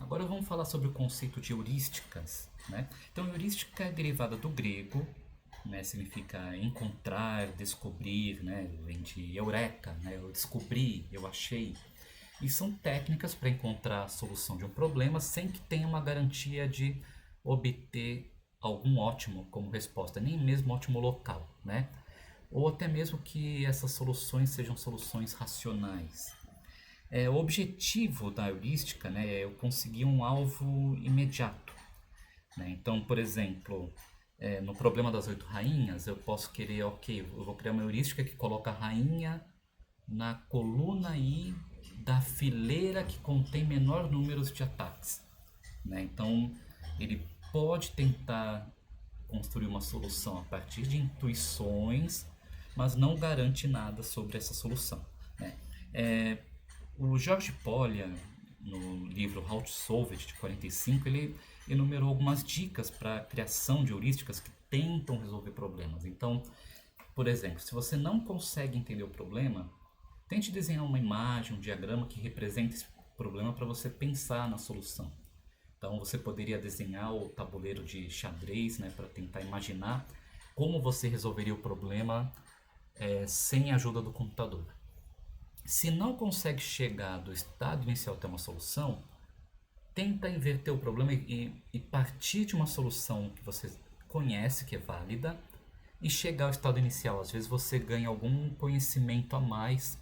Agora vamos falar sobre o conceito de heurísticas, né? Então, heurística é derivada do grego, né? Significa encontrar, descobrir, né? Vem de eureka, né? Eu descobri, eu achei. E são técnicas para encontrar a solução de um problema sem que tenha uma garantia de obter algum ótimo como resposta, nem mesmo ótimo local, né? Ou até mesmo que essas soluções sejam soluções racionais. O objetivo da heurística, né, é eu conseguir um alvo imediato, né? Então, por exemplo, no problema das 8 rainhas, eu posso querer, ok, eu vou criar uma heurística que coloca a rainha na coluna I da fileira que contém menor número de ataques, né? Então, ele pode tentar construir uma solução a partir de intuições, mas não garante nada sobre essa solução, né? O George Polya, no livro How to Solve It, de 45, ele enumerou algumas dicas para a criação de heurísticas que tentam resolver problemas. Então, por exemplo, se você não consegue entender o problema, tente desenhar uma imagem, um diagrama que represente esse problema para você pensar na solução. Então você poderia desenhar o tabuleiro de xadrez, né, para tentar imaginar como você resolveria o problema sem a ajuda do computador. Se não consegue chegar do estado inicial até uma solução, tenta inverter o problema e partir de uma solução que você conhece, que é válida, e chegar ao estado inicial. Às vezes você ganha algum conhecimento a mais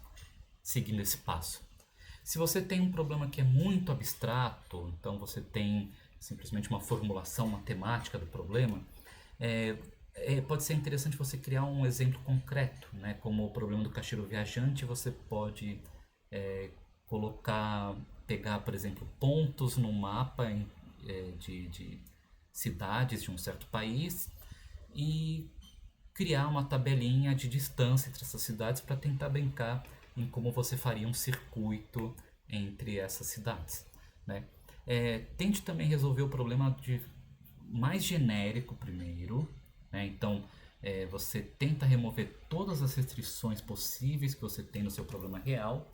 seguindo esse passo. Se você tem um problema que é muito abstrato, então você tem simplesmente uma formulação matemática do problema, pode ser interessante você criar um exemplo concreto, né? Como o problema do caixeiro viajante, você pode pegar, por exemplo, pontos no mapa de cidades de um certo país e criar uma tabelinha de distância entre essas cidades para tentar brincar em como você faria um circuito entre essas cidades, né? Tente também resolver o problema mais genérico primeiro, né? Então, você tenta remover todas as restrições possíveis que você tem no seu problema real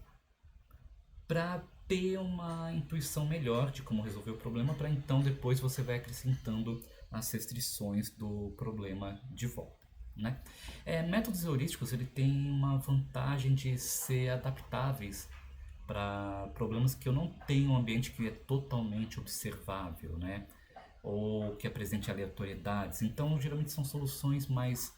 para ter uma intuição melhor de como resolver o problema, para então depois você vai acrescentando as restrições do problema de volta, né? Métodos heurísticos ele tem uma vantagem de ser adaptáveis para problemas que eu não tenho um ambiente que é totalmente observável, né? Ou que apresente aleatoriedades. Então, geralmente são soluções mais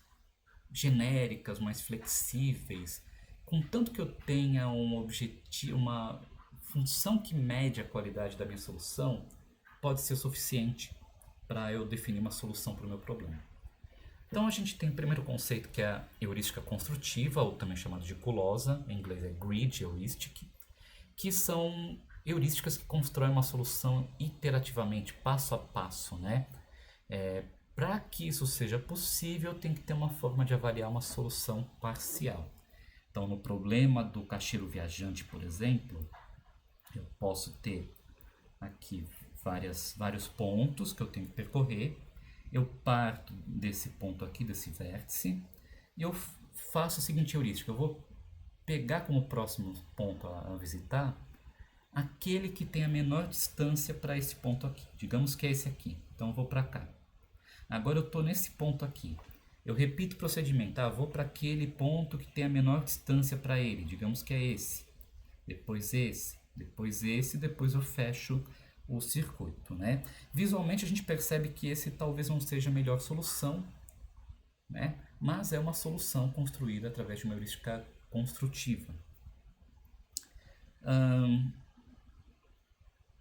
genéricas, mais flexíveis, contanto que eu tenha um objetivo, uma função que mede a qualidade da minha solução, pode ser suficiente para eu definir uma solução para o meu problema. Então a gente tem o primeiro conceito que é a heurística construtiva, ou também chamada de gulosa, em inglês é grid heuristic, que são heurísticas que constroem uma solução iterativamente, passo a passo, né? Para que isso seja possível, tem que ter uma forma de avaliar uma solução parcial. Então, no problema do caixeiro viajante, por exemplo, eu posso ter aqui vários pontos que eu tenho que percorrer. Eu parto desse ponto aqui, desse vértice, e eu faço a seguinte heurística. Eu vou pegar como próximo ponto a visitar aquele que tem a menor distância para esse ponto aqui. Digamos que é esse aqui. Então eu vou para cá. Agora eu estou nesse ponto aqui. Eu repito o procedimento. Vou para aquele ponto que tem a menor distância para ele. Digamos que é esse. Depois esse. Depois esse. Depois eu fecho o circuito, né? Visualmente a gente percebe que esse talvez não seja a melhor solução, né? Mas é uma solução construída através de uma heurística construtiva.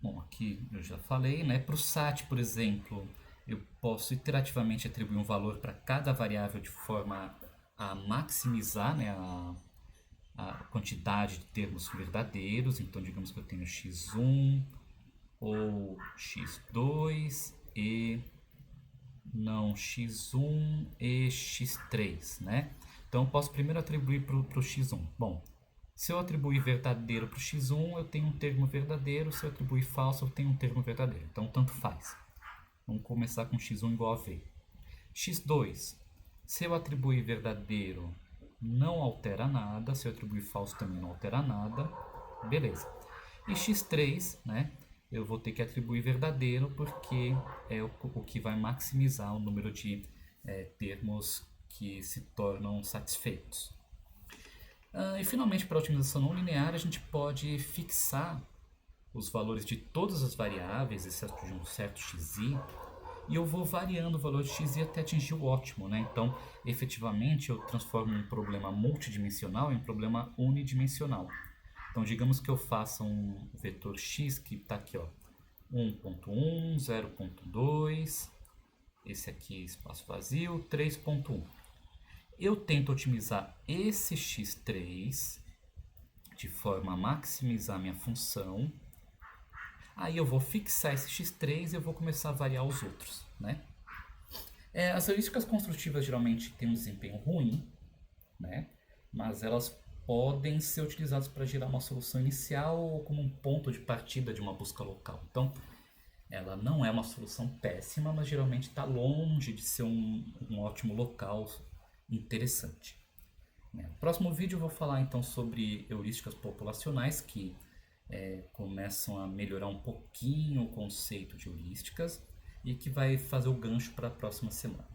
Bom, aqui eu já falei, né? Para o SAT, por exemplo, eu posso iterativamente atribuir um valor para cada variável de forma a maximizar, né, a quantidade de termos verdadeiros. Então, digamos que eu tenho x1 ou x2 e não x1 e x3, né? Então, eu posso primeiro atribuir para o x1. Bom, se eu atribuir verdadeiro para o x1, eu tenho um termo verdadeiro. Se eu atribuir falso, eu tenho um termo verdadeiro. Então, tanto faz. Vamos começar com x1 igual a v. x2, se eu atribuir verdadeiro, não altera nada. Se eu atribuir falso, também não altera nada. Beleza. E x3, né? eu vou ter que atribuir verdadeiro porque é o que vai maximizar o número de termos que se tornam satisfeitos. E finalmente, para a otimização não linear, a gente pode fixar os valores de todas as variáveis, exceto de um certo xi, e eu vou variando o valor de xi até atingir o ótimo, né? Então, efetivamente, eu transformo um problema multidimensional em um problema unidimensional. Então, digamos que eu faça um vetor x que está aqui, ó, 1.1, 0.2, esse aqui espaço vazio, 3.1. Eu tento otimizar esse x3 de forma a maximizar minha função. Aí eu vou fixar esse x3 e eu vou começar a variar os outros, né? As heurísticas construtivas geralmente têm um desempenho ruim, né? Mas elas podem ser utilizadas para gerar uma solução inicial ou como um ponto de partida de uma busca local. Então, ela não é uma solução péssima, mas geralmente está longe de ser um ótimo local interessante. No próximo vídeo eu vou falar então sobre heurísticas populacionais que começam a melhorar um pouquinho o conceito de heurísticas e que vai fazer o gancho para a próxima semana.